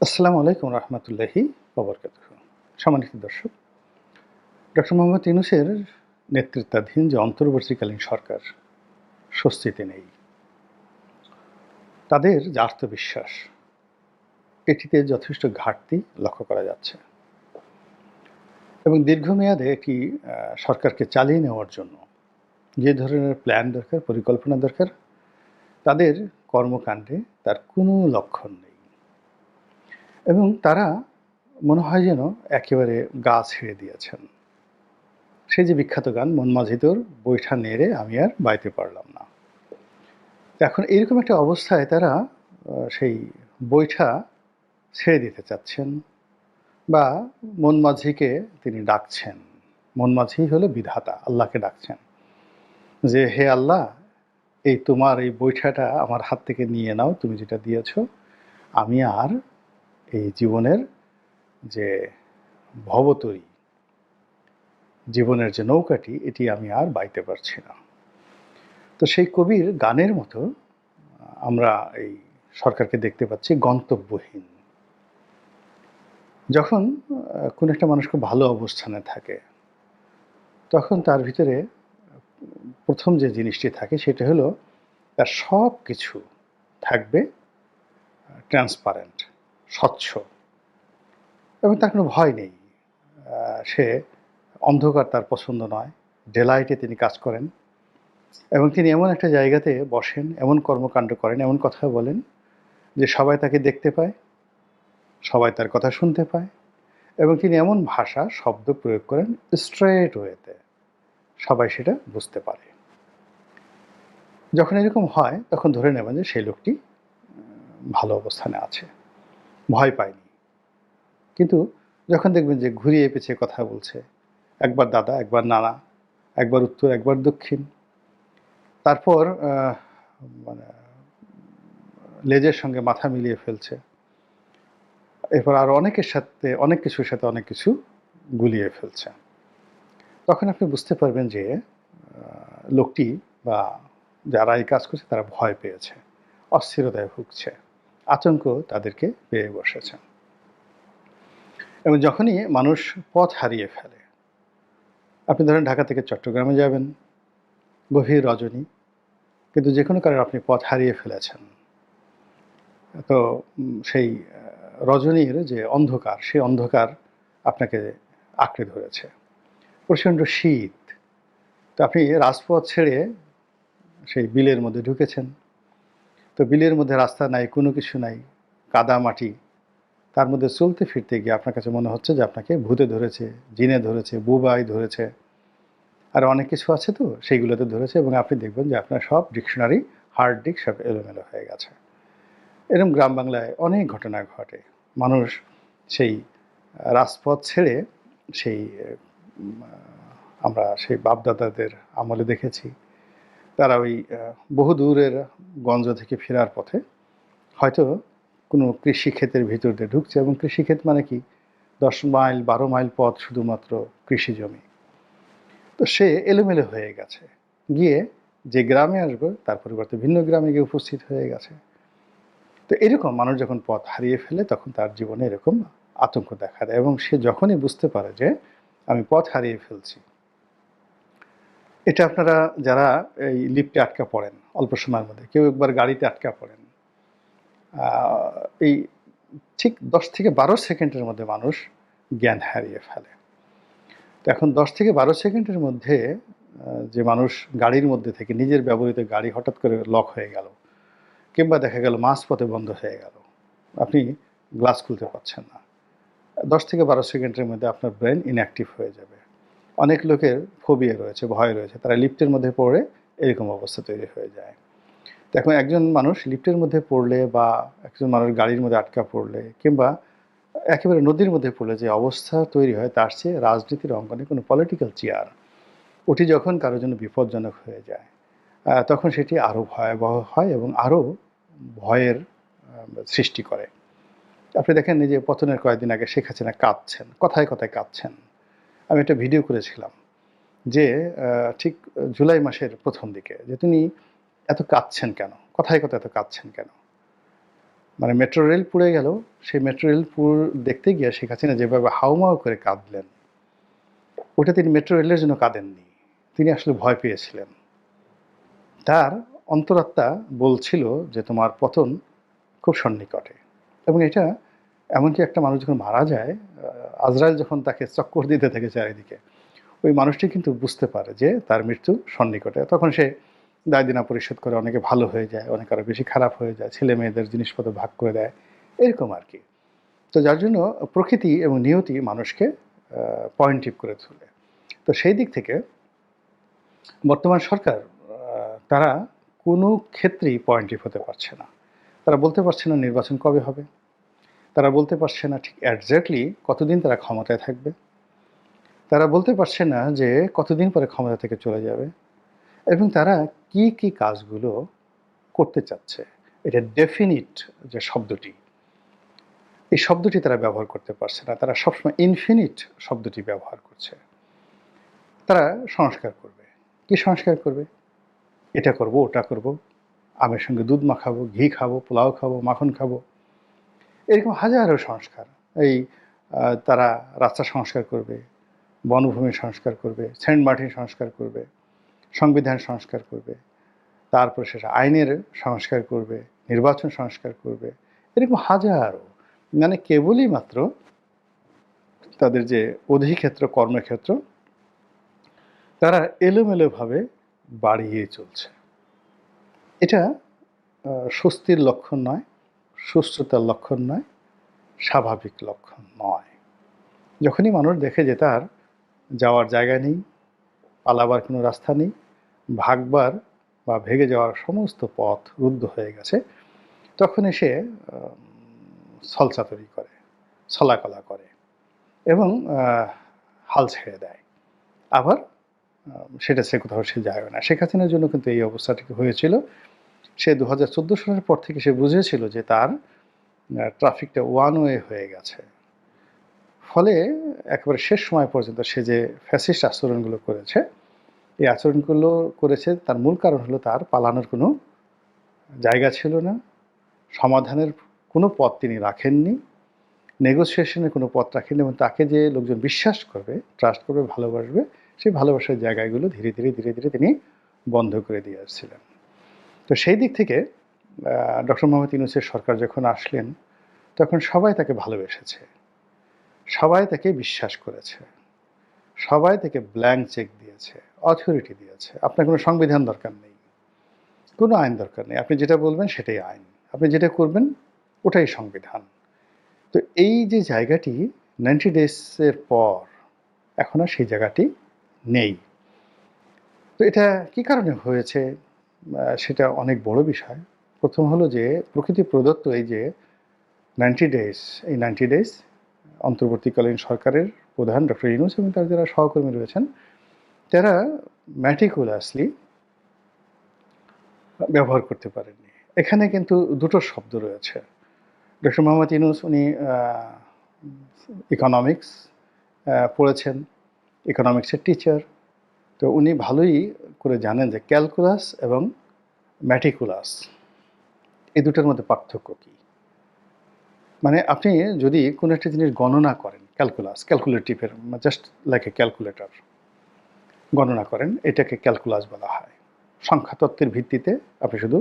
আসসালামু আলাইকুম রহমতুল্লাহি ওবরকাতুহু। সম্মানিত দর্শক, ডক্টর মোহাম্মদ ইউনূসের নেতৃত্বাধীন যে অন্তর্বর্তীকালীন সরকার স্বস্তিতে নেই। তাদের যে আত্মবিশ্বাস, এটিতে যথেষ্ট ঘাটতি লক্ষ্য করা যাচ্ছে এবং দীর্ঘমেয়াদে এটি সরকারকে চালিয়ে নেওয়ার জন্য যে ধরনের প্ল্যান দরকার, পরিকল্পনা দরকার, তাদের কর্মকাণ্ডে তার কোনো লক্ষণ নেই এবং তারা মনে হয় যেন একেবারে গা ছেড়ে দিয়েছেন। সেই যে বিখ্যাত গান, মন মাঝি তোর বৈঠা নেড়ে আমি আর বাইতে পারলাম না। এখন এরকম একটা অবস্থায় তারা সেই বৈঠা ছেড়ে দিতে চাচ্ছেন বা মন মাঝিকে তিনি ডাকছেন। মন মাঝি হলো বিধাতা, আল্লাহকে ডাকছেন যে, হে আল্লাহ, এই তোমার এই বৈঠাটা আমার হাত থেকে নিয়ে নাও, তুমি যেটা দিয়েছ। আমি আর এই জীবনের যে ভবতরী, জীবনের যে নৌকাটি, এটি আমি আর বাইতে পারছি না। তো সেই কবির গানের মতো আমরা এই সরকারকে দেখতে পাচ্ছি গন্তব্যহীন। যখন কোনো একটা মানুষ খুব ভালো অবস্থানে থাকে, তখন তার ভিতরে প্রথম যে জিনিসটি থাকে সেটা হলো তার সব কিছু থাকবে ট্রান্সপারেন্ট, স্বচ্ছ, এবং তার কোনো ভয় নেই। সে অন্ধকার তার পছন্দ নয়, ডেলাইটে তিনি কাজ করেন এবং তিনি এমন একটা জায়গাতে বসেন, এমন কর্মকাণ্ড করেন, এমন কথা বলেন যে সবাই তাকে দেখতে পায়, সবাই তার কথা শুনতে পায় এবং তিনি এমন ভাষা, শব্দ প্রয়োগ করেন স্ট্রেট ওয়েতে, সবাই সেটা বুঝতে পারে। যখন এরকম হয় তখন ধরে নেবেন যে সেই লোকটি ভালো অবস্থানে আছে, ভয় পায়নি। কিন্তু যখন দেখবেন যে ঘুরিয়ে পেঁচিয়ে কথা বলছে, একবার দাদা, একবার নানা, একবার উত্তর, একবার দক্ষিণ, তারপর মানে লেজের সঙ্গে মাথা মিলিয়ে ফেলছে, এরপর আরও অনেকের সাথে, অনেক কিছুর সাথে অনেক কিছু গুলিয়ে ফেলছে, তখন আপনি বুঝতে পারবেন যে লোকটি বা যারা এই কাজ করছে তারা ভয় পেয়েছে, অস্থিরতায় ভুগছে, আতঙ্ক তাদেরকে পেয়ে বসেছে। এবং যখনই মানুষ পথ হারিয়ে ফেলে, আপনি ধরেন ঢাকা থেকে চট্টগ্রামে যাবেন, গভীর রজনী, কিন্তু যে কোনো কারণে আপনি পথ হারিয়ে ফেলেছেন, তো সেই রজনীর যে অন্ধকার, সেই অন্ধকার আপনাকে আঁকড়ে ধরেছে, প্রচণ্ড শীত, তো আপনি রাজপথ ছেড়ে সেই বিলের মধ্যে ঢুকেছেন। তো বিলের মধ্যে রাস্তা নাই, কোনো কিছু নাই, কাদা মাটি, তার মধ্যে চলতে ফিরতে গিয়ে আপনার কাছে মনে হচ্ছে যে আপনাকে ভূতে ধরেছে, জিনে ধরেছে, বুবাই ধরেছে, আর অনেক কিছু আছে, তো সেইগুলোতে ধরেছে এবং আপনি দেখবেন যে আপনার সব ডিকশনারি, হার্ড ডিস্ক সব এলোমেলো হয়ে গেছে। এরকম গ্রাম বাংলায় অনেক ঘটনা ঘটে। মানুষ সেই রাজপথ ছেড়ে সেই আমরা সেই বাপদাদাদের আমলে দেখেছি, তারা ওই বহু দূরের গঞ্জ থেকে ফেরার পথে হয়তো কোনো কৃষিক্ষেতের ভিতর দিয়ে ঢুকছে, এবং কৃষিক্ষেত মানে কি, 10 মাইল 12 মাইল পথ শুধুমাত্র কৃষি জমি। তো সে এলোমেলো হয়ে গেছে, গিয়ে যে গ্রামে আসবে তার পরিবর্তে ভিন্ন গ্রামে গিয়ে উপস্থিত হয়ে গেছে। তো এরকম মানুষ যখন পথ হারিয়ে ফেলে তখন তার জীবনে এরকম আতঙ্ক দেখা দেয়, এবং সে যখনই বুঝতে পারে যে আমি পথ হারিয়ে ফেলছি, এটা আপনারা যারা এই লিফটে আটকা পড়েন অল্প সময়ের মধ্যে, কেউ একবার গাড়িতে আটকা পড়েন, এই ঠিক 10 থেকে 12 সেকেন্ডের মধ্যে মানুষ জ্ঞান হারিয়ে ফেলে। তো এখন 10 থেকে 12 সেকেন্ডের মধ্যে যে মানুষ গাড়ির মধ্যে থেকে, নিজের ব্যবহৃত গাড়ি হঠাৎ করে লক হয়ে গেল, কিংবা দেখা গেল মাঝপথে বন্ধ হয়ে গেল, আপনি গ্লাস খুলতে পারছেন না, 10 থেকে 12 সেকেন্ডের মধ্যে আপনার ব্রেন ইনঅ্যাক্টিভ হয়ে যাবে। অনেক লোকের ফোবিয়া রয়েছে, ভয় রয়েছে, তারা লিফটের মধ্যে পড়ে এরকম অবস্থা তৈরি হয়ে যায়। তো এখন একজন মানুষ লিফটের মধ্যে পড়লে বা একজন মানুষ গাড়ির মধ্যে আটকা পড়লে কিংবা একেবারে নদীর মধ্যে পড়লে যে অবস্থা তৈরি হয়, তার চেয়ে রাজনীতির অঙ্গনে কোনো পলিটিক্যাল চেয়ার, ওটি যখন কারোর জন্য বিপজ্জনক হয়ে যায়, তখন সেটি আরও ভয়াবহ হয় এবং আরও ভয়ের সৃষ্টি করে। আপনি দেখেন, এই যে পতনের কয়েকদিন আগে শেখ হাসিনা কাঁদছেন, কথায় কথায় কাঁদছেন। আমি একটা ভিডিও করেছিলাম যে ঠিক জুলাই মাসের প্রথম দিকে, যে তিনি এত কাঁদছেন কেন, কথায় কথায় এত কাঁদছেন কেন। মানে মেট্রো রেল পুড়ে গেল, সেই মেট্রো রেল দেখতে গিয়ে শেখ হাসিনা যেভাবে হাউমাউ করে কাঁদলেন, ওটা তিনি মেট্রো রেলের জন্য কাঁদেননি, তিনি আসলে ভয় পেয়েছিলেন। তার অন্তরাত্মা বলছিল যে তোমার পতন খুব সন্নিকটে। এবং এটা এমনকি একটা মানুষ যখন মারা যায়, আজরাইল যখন তাকে চক্কর দিতে থাকে চারিদিকে, ওই মানুষটি কিন্তু বুঝতে পারে যে তার মৃত্যু সন্নিকটে। তখন সে দায় দেনা পরিশোধ করে, অনেকে ভালো হয়ে যায়, অনেকে আরও বেশি খারাপ হয়ে যায়, ছেলে মেয়েদের জিনিসপত্র ভাগ করে দেয়, এরকম আর কি। তো যার জন্য প্রকৃতি এবং নিয়তি মানুষকে পয়েন্টিভ করে তোলে। তো সেই দিক থেকে বর্তমান সরকার তারা কোনো ক্ষেত্রেই পয়েন্টিভ হতে পারছে না। তারা বলতে পারছে না নির্বাচন কবে হবে, তারা বলতে পারছে না ঠিক একজ্যাক্টলি কতদিন তারা ক্ষমতায় থাকবে, তারা বলতে পারছে না যে কতদিন পরে ক্ষমতা থেকে চলে যাবে, এবং তারা কি কি কাজগুলো করতে চাচ্ছে। এটা ডেফিনিট যে শব্দটি, এই শব্দটি তারা ব্যবহার করতে পারছে না। তারা সবসময় ইনফিনিট শব্দটি ব্যবহার করছে। তারা সংস্কার করবে। কি সংস্কার করবে? এটা করব, ওটা করব, আমের সঙ্গে দুধ মাখাবো, ঘি খাবো, পোলাও খাবো, মাখন খাবো, এরকম হাজারো সংস্কার। এই তারা রাস্তা সংস্কার করবে, বনভূমি সংস্কার করবে, সেন্ট মার্টিন সংস্কার করবে, সংবিধান সংস্কার করবে, তারপর সেটা আইনের সংস্কার করবে, নির্বাচন সংস্কার করবে, এরকম হাজারো। মানে কেবলই মাত্র তাদের যে অধিক্ষেত্র, কর্মক্ষেত্র, তারা এলোমেলোভাবে বাড়িয়ে চলছে। এটা স্বস্তির লক্ষণ নয়, সুস্থতার লক্ষণ নয়, স্বাভাবিক লক্ষণ নয়। যখনই মানুষ দেখে যে তার যাওয়ার জায়গা নেই, পালাবার কোনো রাস্তা নেই, ভাগবার বা ভেগে যাওয়ার সমস্ত পথ রুদ্ধ হয়ে গেছে, তখনই সে ছলচাতুরি করে, ছলাকলা করে এবং হাল ছেড়ে দেয়। আবার সেটা সে কোথাও সে যায় না। শেখ হাসিনার জন্য কিন্তু এই অবস্থাটি হয়েছিল। সে 2014 সালের পর থেকে সে বুঝেছিল যে তার ট্রাফিকটা ওয়ান ওয়ে হয়ে গেছে। ফলে একেবারে শেষ সময় পর্যন্ত সে যে ফ্যাসিস্ট আচরণগুলো করেছে, এই আচরণগুলো করেছে তার মূল কারণ হলো তার পালানোর কোনো জায়গা ছিল না, সমাধানের কোনো পথ তিনি রাখেননি, নেগোসিয়েশনের কোনো পথ রাখেননি, এবং তাকে যে লোকজন বিশ্বাস করবে, ট্রাস্ট করবে, ভালোবাসবে, সেই ভালোবাসার জায়গাগুলো ধীরে ধীরে ধীরে ধীরে তিনি বন্ধ করে দিয়ে আসছিলেন। তো সেই দিক থেকে ডক্টর মোহাম্মদ ইউনূসের সরকার যখন আসলেন, তখন সবাই তাকে ভালোবেসেছে, সবাই তাকে বিশ্বাস করেছে, সবাই তাকে ব্ল্যাঙ্ক চেক দিয়েছে, অথরিটি দিয়েছে। আপনার কোনো সংবিধান দরকার নেই, কোনো আইন দরকার নেই, আপনি যেটা বলবেন সেটাই আইন, আপনি যেটা করবেন ওটাই সংবিধান। তো এই যে জায়গাটি 90 ডেজের পর এখন আর সেই জায়গাটি নেই। তো এটা কী কারণে হয়েছে, সেটা অনেক বড় বিষয়। প্রথম হলো যে প্রকৃতি প্রদত্ত এই যে 90 ডেজ, এই 90 ডেজ অন্তর্বর্তীকালীন সরকারের প্রধান ডক্টর ইউনূস এবং তার যারা সহকর্মী রয়েছেন, তারা ম্যাটিকুলাসলি ব্যবহার করতে পারেননি। এখানে কিন্তু দুটো শব্দ রয়েছে। ডক্টর মোহাম্মদ ইউনূস উনি ইকোনমিক্স পড়েছেন, ইকোনমিক্সের টিচার। তো উনি ভালোই করে জানেন যে ক্যালকুলাস এবং ম্যাটিকুলাস এই দুটোর মধ্যে পার্থক্য কী। মানে আপনি যদি কোনো একটা জিনিস গণনা করেন, ক্যালকুলেটিভের জাস্ট লাইক এ ক্যালকুলেটর গণনা করেন, এটাকে ক্যালকুলাস বলা হয়। সংখ্যাতত্ত্বের ভিত্তিতে আপনি শুধু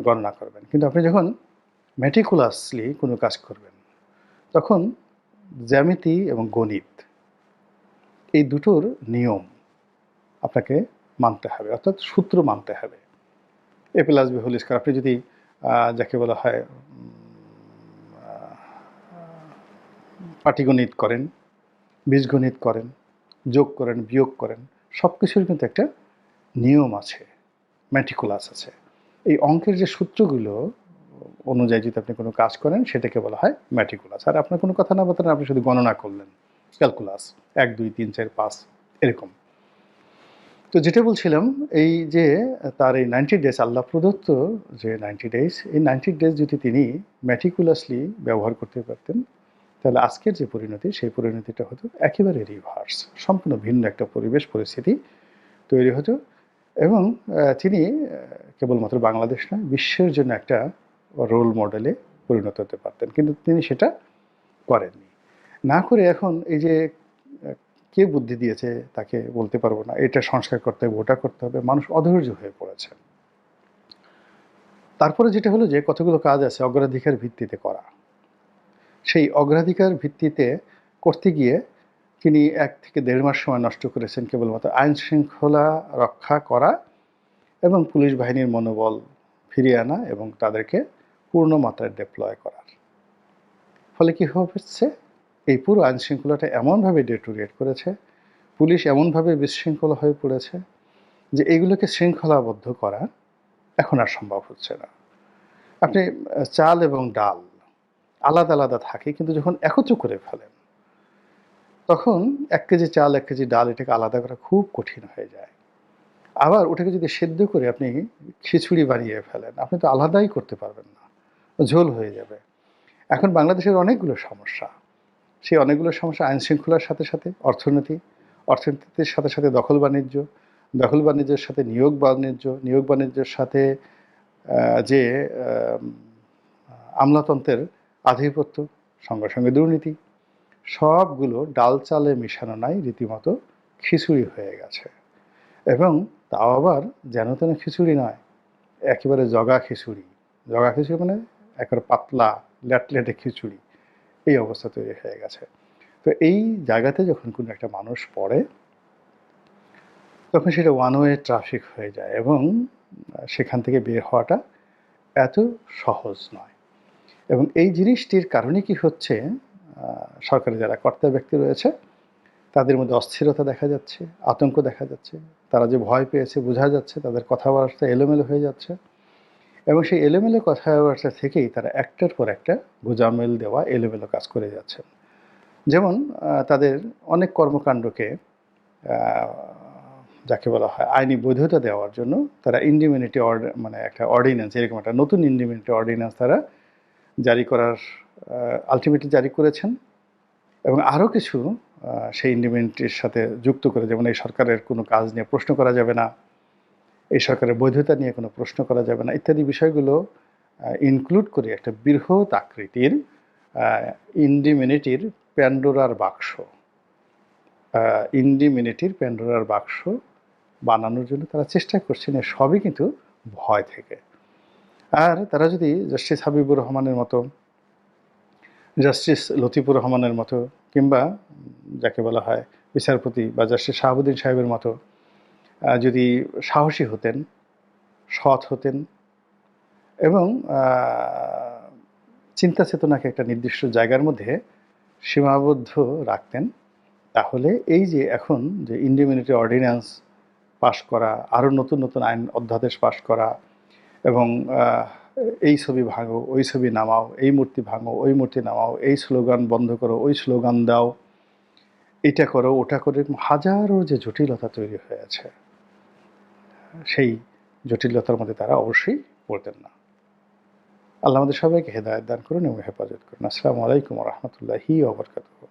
গণনা করবেন। কিন্তু আপনি যখন ম্যাটিকুলাসলি কোনো কাজ করবেন, তখন জ্যামিতি এবং গণিত এই দুটোর নিয়ম আপনাকে মানতে হবে, অর্থাৎ সূত্র মানতে হবে। এ প্লাস বি হোল স্কয়ার, আপনি যদি যাকে বলা হয় পাটিগণিত করেন, বীজগণিত করেন, যোগ করেন, বিয়োগ করেন, সব কিছুর কিন্তু একটা নিয়ম আছে, ম্যাটিকুলাস আছে। এই অঙ্কের যে সূত্রগুলো অনুযায়ী যদি আপনি কোনো কাজ করেন, সেটাকে বলা হয় ম্যাটিকুলাস। আর আপনার কোনো কথা না বলতেন, আপনি শুধু গণনা করলেন, ক্যালকুলাস 1 2 3 4 5 এরকম। তো যেটা বলছিলাম, এই যে তার এই 90 ডেজ আল্লাহ প্রদত্ত যে 90 ডেজ, এই 90 ডেজ যদি তিনি ম্যাটিকুলাসলি ব্যবহার করতে পারতেন, তাহলে আজকের যে পরিণতি, সেই পরিণতিটা হতো একেবারে রিভার্স, সম্পূর্ণ ভিন্ন একটা পরিবেশ পরিস্থিতি তৈরি হতো। এবং তিনি কেবলমাত্র বাংলাদেশ নয়, বিশ্বের জন্য একটা রোল মডেলে পরিণত হতে পারতেন, কিন্তু তিনি সেটা করেননি। না করে এখন এই যে কে বুদ্ধি দিয়েছে তাকে বলতে পারবো না, এটা সংস্কার করতে হবে, ওটা করতে হবে, মানুষ অধৈর্য হয়ে পড়েছে। তারপরে যেটা হলো যে কতগুলো কাজ আছে অগ্রাধিকার ভিত্তিতে করা, সেই অগ্রাধিকার ভিত্তিতে করতে গিয়ে তিনি 1 থেকে 1.5 মাস সময় নষ্ট করেছেন কেবলমাত্র আইন শৃঙ্খলা রক্ষা করা এবং পুলিশ বাহিনীর মনোবল ফিরিয়ে আনা এবং তাদেরকে পূর্ণ মাত্রায় ডেপ্লয় করার ফলে কী হচ্ছে, এই পুরো আইন শৃঙ্খলাটা এমনভাবে ডেটোরিয়েট করেছে, পুলিশ এমনভাবে বিশৃঙ্খলা হয়ে পড়েছে যে এগুলোকে শৃঙ্খলাবদ্ধ করা এখন আর সম্ভব হচ্ছে না। আপনি চাল এবং ডাল আলাদা আলাদা থাকে, কিন্তু যখন একত্র করে ফেলেন তখন 1 কেজি চাল 1 কেজি ডাল এটাকে আলাদা করা খুব কঠিন হয়ে যায়। আবার ওটাকে যদি সেদ্ধ করে আপনি খিচুড়ি বানিয়ে ফেলেন, আপনি তো আলাদাই করতে পারবেন না, ঝোল হয়ে যাবে। এখন বাংলাদেশের অনেকগুলো সমস্যা, সেই অনেকগুলো সমস্যা আইন শৃঙ্খলার সাথে সাথে অর্থনীতির সাথে সাথে দখল বাণিজ্যের সাথে নিয়োগ বাণিজ্যের সাথে যে আমলাতন্ত্রের আধিপত্য, সঙ্গে সঙ্গে দুর্নীতি, সবগুলো ডাল চালে মিশানো নাই, রীতিমতো খিচুড়ি হয়ে গেছে। এবং তাও আবার যেন তেন খিচুড়ি নয়, একেবারে জগা খিচুড়ি মানে একেবারে পাতলা ল্যাটলেটে খিচুড়ি, এই অবস্থা তৈরি হয়ে গেছে। তো এই জায়গাতে যখন কোনো একটা মানুষ পড়ে তখন সেটা ওয়ান ওয়ে ট্রাফিক হয়ে যায় এবং সেখান থেকে বের হওয়াটা এত সহজ নয়। এবং এই জিনিসটির কারণে কি হচ্ছে, সরকারে যারা কর্তা ব্যক্তি রয়েছে তাদের মধ্যে অস্থিরতা দেখা যাচ্ছে, আতঙ্ক দেখা যাচ্ছে, তারা যে ভয় পেয়েছে বোঝা যাচ্ছে, তাদের কথাবার্তা এলোমেলো হয়ে যাচ্ছে এবং সেই এলোমেলো কথাবার্তা থেকেই তারা একটার পর একটা গোঁজামিল দেওয়া এলোমেলো কাজ করে যাচ্ছেন। যেমন তাদের অনেক কর্মকাণ্ডকে যাকে বলা হয় আইনি বৈধতা দেওয়ার জন্য তারা ইন্ডিমিনিটি মানে একটা অর্ডিন্যান্স, এরকম একটা নতুন ইন্ডিমিনিটি অর্ডিন্যান্স তারা জারি করার আলটিমেটলি জারি করেছেন এবং আরও কিছু সেই ইন্ডিমিনিটির সাথে যুক্ত করে, যেমন এই সরকারের কোনো কাজ নিয়ে প্রশ্ন করা যাবে না, এই সরকারের বৈধতা নিয়ে কোনো প্রশ্ন করা যাবে না, ইত্যাদি বিষয়গুলো ইনক্লুড করে একটা বৃহৎ আকৃতির ইন্ডিমিনিটির প্যান্ডোরার বাক্স বানানোর জন্য তারা চেষ্টা করছেন। এর সবই কিন্তু ভয় থেকে। আর তারা যদি জাস্টিস হাবিবুর রহমানের মতো, জাস্টিস লতিফুর রহমানের মতো, কিংবা যাকে বলা হয় বিচারপতি বা জাস্টিস শাহাবুদ্দিন সাহেবের মতো যদি সাহসী হতেন, সৎ হতেন এবং চিন্তা চেতনাকে একটা নির্দিষ্ট জায়গার মধ্যে সীমাবদ্ধ রাখতেন, তাহলে এই যে এখন যে ইন্ডিমিনিটি অর্ডিন্যান্স পাশ করা, আরও নতুন নতুন আইন অধ্যাদেশ পাশ করা এবং এই ছবি ভাঙো, ওই ছবি নামাও, এই মূর্তি ভাঙো, ওই মূর্তি নামাও, এই স্লোগান বন্ধ করো, ওই স্লোগান দাও, এটা করো, ওটা করে, হাজারো যে জটিলতা তৈরি হয়েছে, সেই জটিলতার মধ্যে তারা অবশ্যই পড়তেন না। আল্লাহ আমাদের সবাইকে হেদায়েত দান করুন এবং হেফাজত করুন। আসসালামু আলাইকুম ওয়া রাহমাতুল্লাহি ওয়া বারাকাতুহু।